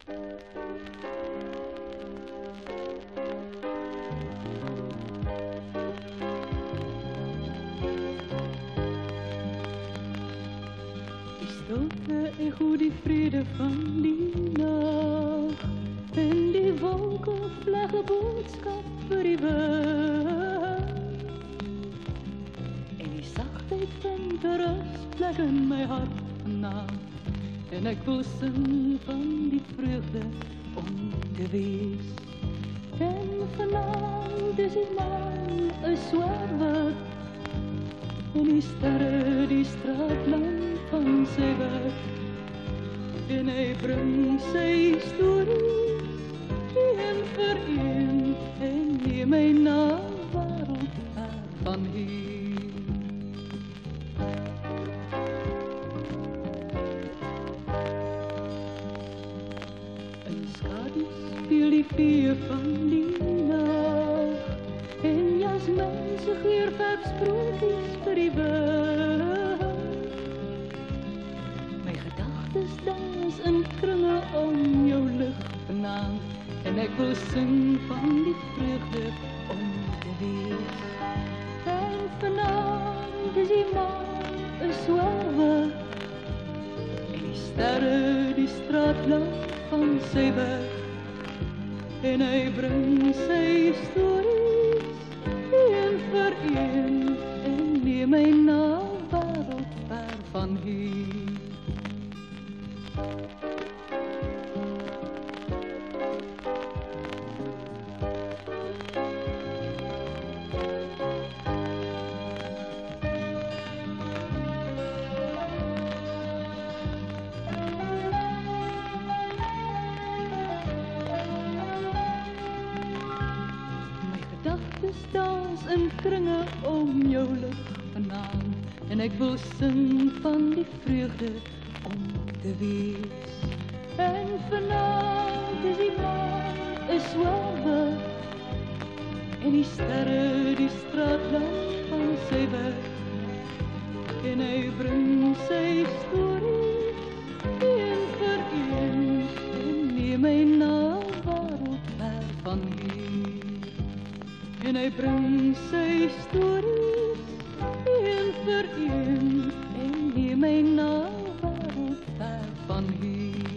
Die stilte echo die vrede van die nacht, en die wolken vleggen boodskap vir die wind, en die sagtheid vind rus plek in my hart vanaand, en ek wil sing van die vreugde om te wees. En vanaand is die maan 'n swerwer, en die sterre die straatlamp van sy werk, en hy bring sy stories een vir een, en neem my na wêreld ver van hier. In skadu speel die vuur van die nag, en jasmin se geur verf sprokies vir die wind. My gedagtes dans in kringe om jou lig vanaand, en ek wil sing van die vreugde om te wees. En vanaand is die maan 'n swerwer, en die sterre die straatlamp van sy werk, en hy bring sy stories een vir een, en neem my na wêreld ver van hier. Dans in kringe om jou lig vanaand, en ek wil sing van die vreugde om te wees. En vanaand is die maan 'n swerwer, en die sterre die straatlamp van sy werk, en hy bring sy stories een vir een, en neem my na wêreld ver van hier. En hy bring sy stories een vir een, en neem my na wêreld ver van hier.